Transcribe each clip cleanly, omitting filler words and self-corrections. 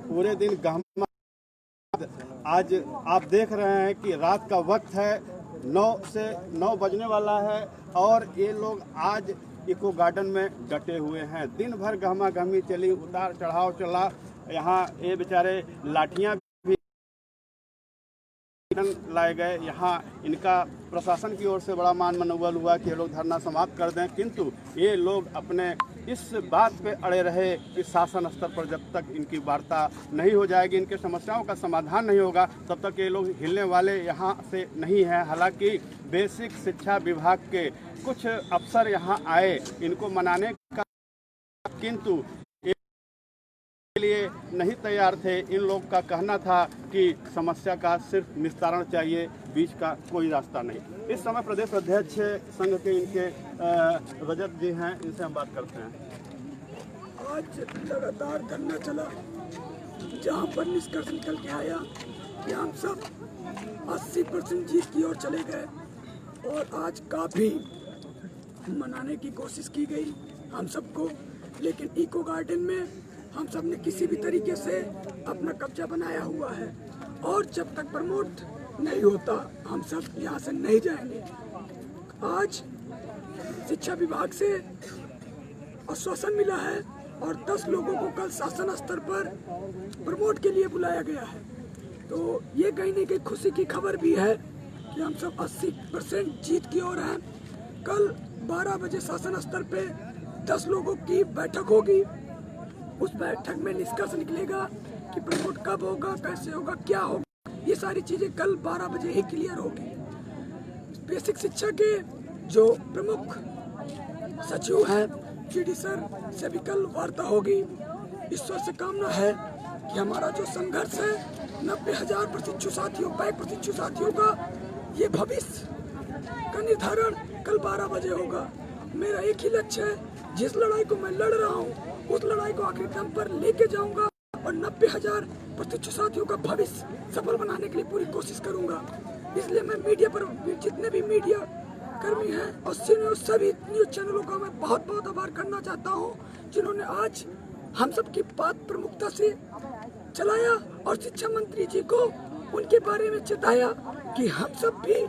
पूरे दिन गहमा। आज आप देख रहे हैं कि रात का वक्त है, 9 बजने वाला है और ये लोग आज इको गार्डन में डटे हुए हैं। दिन भर गहमा गहमी चली, उतार चढ़ाव चला। यहाँ ये बेचारे लाठियाँ भी लाए गए। यहाँ इनका प्रशासन की ओर से बड़ा मान मनोबल हुआ कि ये लोग धरना समाप्त कर दें, किंतु ये लोग अपने इस बात पे अड़े रहे कि शासन स्तर पर जब तक इनकी वार्ता नहीं हो जाएगी, इनके समस्याओं का समाधान नहीं होगा, तब तक ये लोग हिलने वाले यहाँ से नहीं हैं। हालांकि बेसिक शिक्षा विभाग के कुछ अफसर यहाँ आए इनको मनाने का, किंतु के लिए नहीं तैयार थे। इन लोग का कहना था कि समस्या का सिर्फ निस्तारण चाहिए, बीच का कोई रास्ता नहीं। इस समय प्रदेश अध्यक्ष संघ के इनके रजत जी हैं, इनसे हम बात करते हैं। आज लगातार धरना चला, जहां पर निष्कर्ष निकल के आया कि हम सब 80% जीत की ओर चले गए और आज काफी मनाने की कोशिश की गई हम सबको, लेकिन इको गार्डन में हम सब ने किसी भी तरीके से अपना कब्जा बनाया हुआ है और जब तक प्रमोट नहीं होता हम सब यहाँ से नहीं जाएंगे। आज शिक्षा विभाग से आश्वासन मिला है और 10 लोगों को कल शासन स्तर पर प्रमोट के लिए बुलाया गया है। तो ये कहीं न कहीं खुशी की खबर भी है कि हम सब 80% जीत की ओर हैं। कल 12 बजे शासन स्तर पे 10 लोगों की बैठक होगी। उस बैठक में निष्कर्ष निकलेगा कि प्रमोट कब होगा, कैसे होगा, क्या होगा। ये सारी चीजें कल 12 बजे ही क्लियर होगी। बेसिक शिक्षा के जो प्रमुख सचिव हैं GD सर से भी कल वार्ता होगी। ईश्वर से कामना है कि हमारा जो संघर्ष है 90,000 प्रशिक्षु साथियों, बैक प्रशिक्षु साथियों का ये भविष्य का निर्धारण कल 12 बजे होगा। मेरा एक ही लक्ष्य है, जिस लड़ाई को मैं लड़ रहा हूँ उस लड़ाई को आखिरी दम पर लेके जाऊंगा और 90,000 प्रशिक्षु साथियों का भविष्य सफल बनाने के लिए पूरी कोशिश करूंगा। इसलिए मैं मीडिया पर जितने भी मीडिया कर्मी हैं और सभी न्यूज चैनलों का मैं बहुत बहुत आभार करना चाहता हूं, जिन्होंने आज हम सब की बात प्रमुखता से चलाया और शिक्षा मंत्री जी को उनके बारे में चेताया कि हम सब भी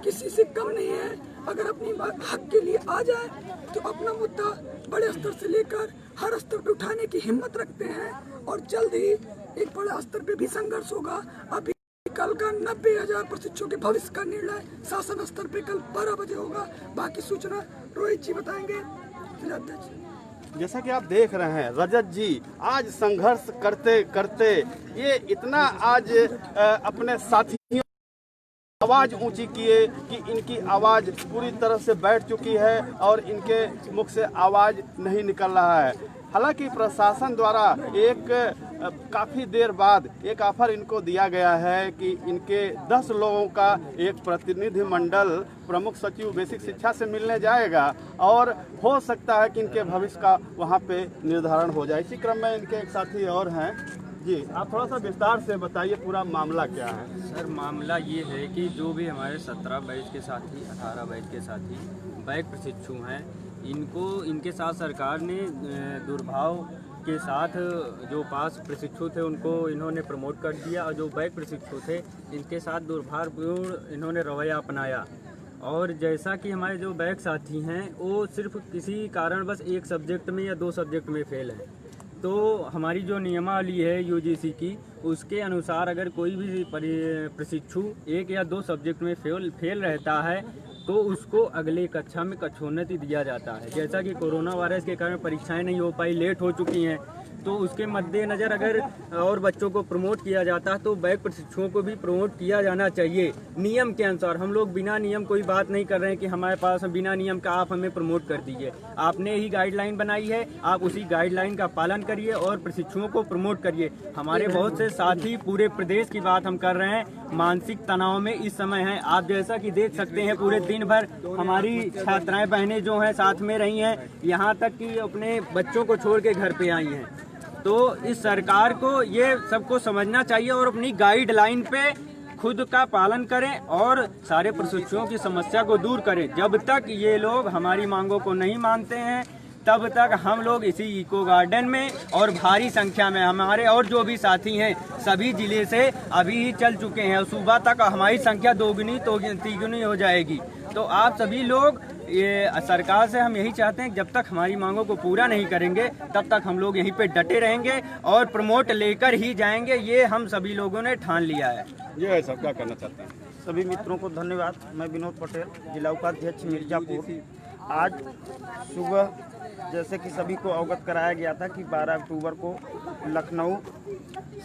किसी से कम नहीं है। अगर अपनी हक के लिए आ जाए तो अपना मुद्दा बड़े स्तर से लेकर हर स्तर पर उठाने की हिम्मत रखते हैं और जल्द ही एक बड़े स्तर पे भी संघर्ष होगा। अभी कल का 90,000 प्रशिक्षुओं के भविष्य का निर्णय शासन स्तर पे कल 12 बजे होगा। बाकी सूचना रोहित जी बताएंगे। जैसा कि आप देख रहे हैं रजत जी आज संघर्ष करते करते ये इतना आज अपने साथियों आवाज ऊंची किए कि इनकी आवाज पूरी तरह से बैठ चुकी है और इनके मुख से आवाज नहीं निकल रहा है। हालांकि प्रशासन द्वारा एक काफ़ी देर बाद एक ऑफर इनको दिया गया है कि इनके 10 लोगों का एक प्रतिनिधि मंडल प्रमुख सचिव बेसिक शिक्षा से मिलने जाएगा और हो सकता है कि इनके भविष्य का वहां पे निर्धारण हो जाए। इसी क्रम में इनके एक साथी और हैं जी, आप थोड़ा सा विस्तार से बताइए पूरा मामला क्या है। सर मामला ये है कि जो भी हमारे 17 बैच के साथी, 18 बैच के साथी बैक प्रशिक्षु हैं, इनको इनके साथ सरकार ने दुर्भाव के साथ जो पास प्रशिक्षु थे उनको इन्होंने प्रमोट कर दिया और जो बैक प्रशिक्षु थे इनके साथ दुर्भावपूर्ण इन्होंने रवैया अपनाया। और जैसा कि हमारे जो बैक साथी हैं वो सिर्फ किसी कारणवश एक सब्जेक्ट में या 2 सब्जेक्ट में फेल हैं, तो हमारी जो नियमावली है UGC की उसके अनुसार अगर कोई भी प्रशिक्षु 1 या 2 सब्जेक्ट में फेल रहता है तो उसको अगले कक्षा में कक्षोन्नति दिया जाता है। जैसा कि कोरोना वायरस के कारण परीक्षाएं नहीं हो पाई, लेट हो चुकी हैं, तो उसके मद्देनज़र अगर और बच्चों को प्रमोट किया जाता है तो बैक प्रशिक्षुओं को भी प्रमोट किया जाना चाहिए नियम के अनुसार। हम लोग बिना नियम कोई बात नहीं कर रहे हैं कि हमारे पास बिना नियम का आप हमें प्रमोट कर दीजिए। आपने ही गाइडलाइन बनाई है, आप उसी गाइडलाइन का पालन करिए और प्रशिक्षुओं को प्रमोट करिए। हमारे बहुत से साथी पूरे प्रदेश की बात हम कर रहे हैं, मानसिक तनाव में इस समय हैं। आप जैसा कि देख सकते हैं पूरे दिन भर हमारी छात्राएं बहनें जो हैं साथ में रही हैं, यहाँ तक कि अपने बच्चों को छोड़ के घर पे आई हैं। तो इस सरकार को ये सबको समझना चाहिए और अपनी गाइडलाइन पे खुद का पालन करें और सारे प्रशिक्षुओं की समस्या को दूर करें। जब तक ये लोग हमारी मांगों को नहीं मानते हैं तब तक हम लोग इसी इको गार्डन में और भारी संख्या में हमारे और जो भी साथी हैं सभी जिले से अभी ही चल चुके हैं और सुबह तक हमारी संख्या दोगुनी तिगुनी हो जाएगी। तो आप सभी लोग ये सरकार से हम यही चाहते हैं जब तक हमारी मांगों को पूरा नहीं करेंगे तब तक हम लोग यहीं पे डटे रहेंगे और प्रमोट लेकर ही जाएंगे, ये हम सभी लोगों ने ठान लिया है। ये है सब क्या करना चाहते हैं? सभी मित्रों को धन्यवाद। मैं विनोद पटेल, जिला उपाध्यक्ष मिर्जापुर। आज सुबह जैसे कि सभी को अवगत कराया गया था कि 12 अक्टूबर को लखनऊ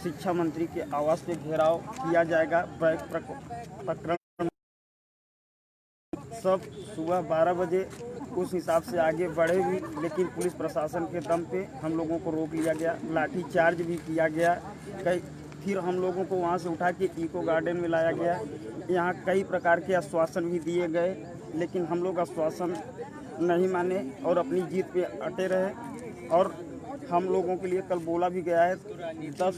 शिक्षा मंत्री के आवास पे घेराव किया जाएगा। बैग प्रकरण सब सुबह 12 बजे उस हिसाब से आगे बढ़े भी, लेकिन पुलिस प्रशासन के दम पे हम लोगों को रोक लिया गया, लाठी चार्ज भी किया गया। फिर हम लोगों को वहाँ से उठा के इको गार्डन में लाया गया। यहाँ कई प्रकार के आश्वासन भी दिए गए, लेकिन हम लोग आश्वासन नहीं माने और अपनी जीत पे अटे रहे। और हम लोगों के लिए कल बोला भी गया है 10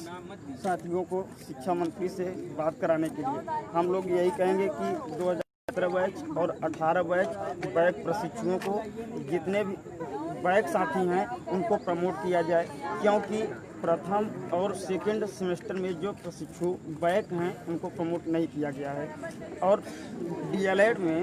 साथियों को शिक्षा मंत्री से बात कराने के लिए। हम लोग यही कहेंगे कि 2017 बैच और 18 बैच बैक प्रशिक्षुओं को जितने भी बैक साथी हैं उनको प्रमोट किया जाए, क्योंकि प्रथम और सेकंड सेमेस्टर में जो प्रशिक्षु बैक हैं उनको प्रमोट नहीं किया गया है। और डीएलएड में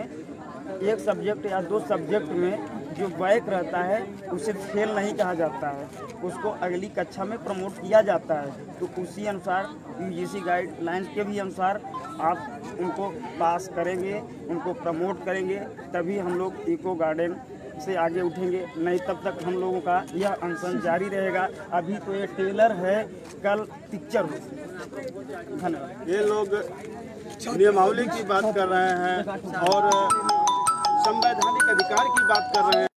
एक सब्जेक्ट या 2 सब्जेक्ट में जो बैक रहता है उसे फेल नहीं कहा जाता है, उसको अगली कक्षा में प्रमोट किया जाता है। तो उसी अनुसार यूजीसी गाइडलाइंस के भी अनुसार आप उनको पास करेंगे, उनको प्रमोट करेंगे, तभी हम लोग इको गार्डन से आगे उठेंगे, नहीं तब तक हम लोगों का यह अनशन जारी रहेगा। अभी तो ये ट्रेलर है, कल पिक्चर हो। धन्यवाद। ये लोग नियमावली की बात कर रहे हैं और संवैधानिक अधिकार की बात कर रहे हैं।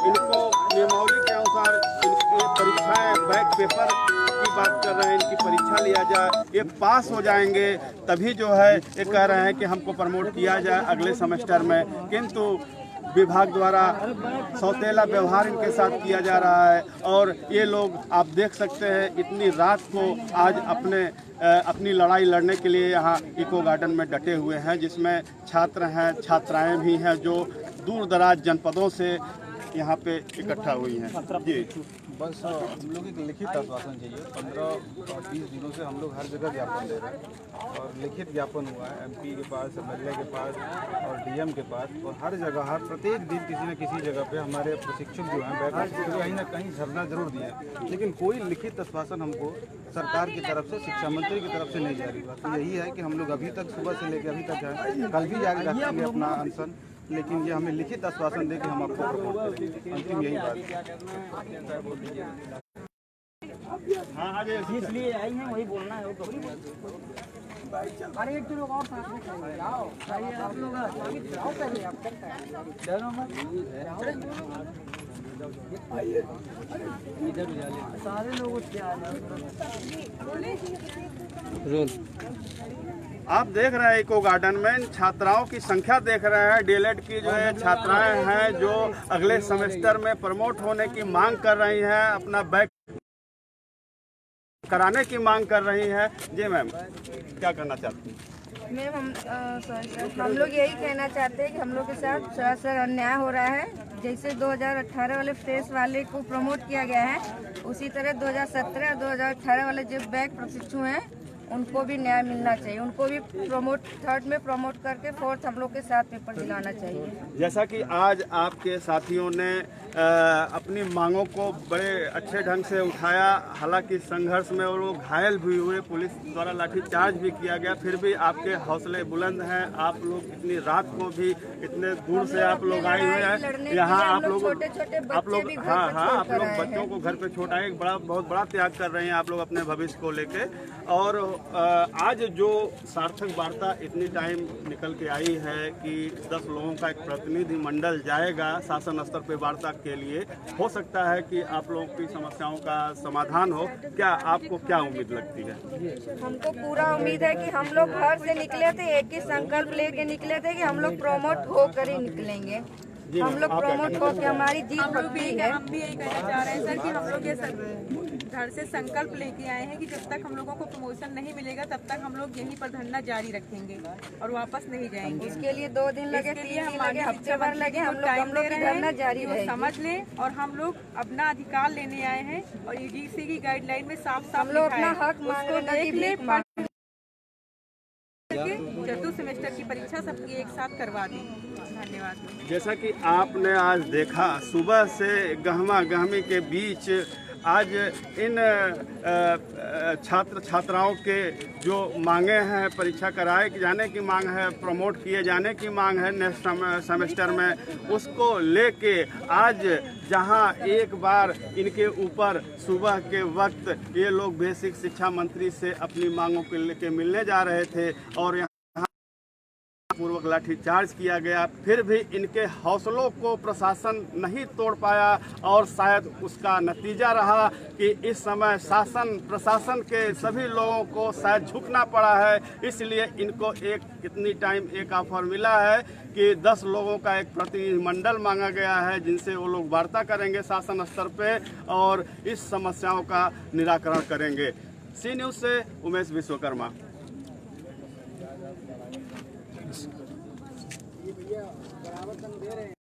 इनको नियमावली के अनुसार इनकी परीक्षाएं बैक पेपर की बात कर रहे हैं, इनकी परीक्षा लिया जाए, ये पास हो जाएंगे तभी जो है ये कह रहे हैं कि हमको प्रमोट किया जाए अगले सेमेस्टर में। किंतु विभाग द्वारा सौतेला व्यवहार इनके साथ किया जा रहा है। और ये लोग आप देख सकते हैं इतनी रात को आज अपनी लड़ाई लड़ने के लिए यहाँ इको गार्डन में डटे हुए हैं, जिसमें छात्र हैं, छात्राएं भी हैं जो दूर दराज जनपदों से यहाँ पे इकट्ठा हुई हैं। जी बस हम लोग एक लिखित आश्वासन चाहिए। 15 और 20 दिनों से हम लोग हर जगह ज्ञापन दे रहे हैं और लिखित ज्ञापन हुआ है एमपी के पास, एमएलए के पास और डीएम के पास, और हर जगह हर प्रत्येक दिन किसी न किसी जगह पे हमारे प्रशिक्षक जो हैं बैक प्रशिक्षक कहीं ना कहीं धरना जरूर दिए, लेकिन कोई लिखित आश्वासन हमको सरकार की तरफ से, शिक्षा मंत्री की तरफ से नहीं जारी हुआ। तो यही है कि हम लोग अभी तक सुबह से लेकर अभी तक हैं, कल भी जारी रखेंगे अपना अनशन, लेकिन ये हमें लिखित आश्वासन दे के हम आपको प्रमोट करेंगे। अंतिम यही बात है। हाँ आगे इसलिए आई हैं वही बोलना है। अरे एक लोग और साथ में चलेंगे, आओ आप लोग आओ पहले, आप डरो मत, सारे लोग उसके आ आप देख रहे हैं इको गार्डन में छात्राओं की संख्या देख रहे हैं। डीएलएड की जो है छात्राएं हैं जो अगले सेमेस्टर में प्रमोट होने की मांग कर रही हैं, अपना बैक कराने की मांग कर रही हैं। जी मैम, क्या करना चाहती हैं? मैम हम लोग यही कहना चाहते हैं कि हम लोग के साथ सरासर अन्याय हो रहा है। जैसे 2018 वाले फ्रेश वाले को प्रमोट किया गया है, उसी तरह 2017 और 2018 वाले जो बैक प्रशिक्षु हैं उनको भी न्याय मिलना चाहिए। उनको भी प्रमोट 3rd में प्रमोट करके 4th हम लोग के साथ पेपर दिलाना चाहिए। जैसा कि आज आपके साथियों ने अपनी मांगों को बड़े अच्छे ढंग से उठाया, हालांकि संघर्ष में वो लोग घायल भी हुए, पुलिस द्वारा लाठीचार्ज भी किया गया, फिर भी आपके हौसले बुलंद हैं। आप लोग इतनी रात को भी इतने दूर से आप लोग आए हुए हैं यहाँ। आप लोग हाँ आप लोग बच्चों को घर पे छोड़ा है, बहुत बड़ा त्याग कर रहे हैं आप लोग अपने भविष्य को लेके। और आज जो सार्थक वार्ता इतनी टाइम निकल के आई है कि 10 लोगों का एक प्रतिनिधि मंडल जाएगा शासन स्तर पे वार्ता के लिए, हो सकता है कि आप लोगों की समस्याओं का समाधान हो। क्या आपको क्या उम्मीद लगती है? हमको पूरा उम्मीद है कि हम लोग घर से निकले थे, एक ही संकल्प लेके निकले थे कि हम लोग प्रमोट होकर ही निकलेंगे। हम लोग प्रमोट को कि हमारी जीत पक्की है। हम भी यही कहना चाह रहे हैं सर कि हम लोग ये घर से संकल्प लेके आए हैं कि जब तक हम लोगों को प्रमोशन नहीं मिलेगा तब तक हम लोग यहीं पर धरना जारी रखेंगे और वापस नहीं जाएंगे। इसके लिए 2 दिन लगे, 3 दिन लगे, हफ्ते भर लगे, हम लोग की धरना जारी रहेगी। समझ लें और हम लोग अपना अधिकार लेने आए हैं और यूजीसी की गाइडलाइन में साफ साफ हम लोग अपना हक मांग रहे हैं। चतुर्थ सेमेस्टर की परीक्षा सबकी एक साथ करवा दी। धन्यवाद। जैसा कि आपने आज देखा, सुबह से गहमा गहमी के बीच आज इन छात्र छात्राओं के जो मांगे हैं, परीक्षा कराए जाने की मांग है, प्रमोट किए जाने की मांग है नेक्स्ट सेमेस्टर में, उसको लेके आज जहां एक बार इनके ऊपर सुबह के वक्त ये लोग बेसिक शिक्षा मंत्री से अपनी मांगों को लेके मिलने जा रहे थे और पूर्वक लाठीचार्ज किया गया, फिर भी इनके हौसलों को प्रशासन नहीं तोड़ पाया और शायद उसका नतीजा रहा कि इस समय शासन प्रशासन के सभी लोगों को शायद झुकना पड़ा है। इसलिए इनको एक ऑफर मिला है कि 10 लोगों का एक प्रतिनिधिमंडल मांगा गया है जिनसे वो लोग वार्ता करेंगे शासन स्तर पे और इस समस्याओं का निराकरण करेंगे। सी न्यूज़ से उमेश विश्वकर्मा।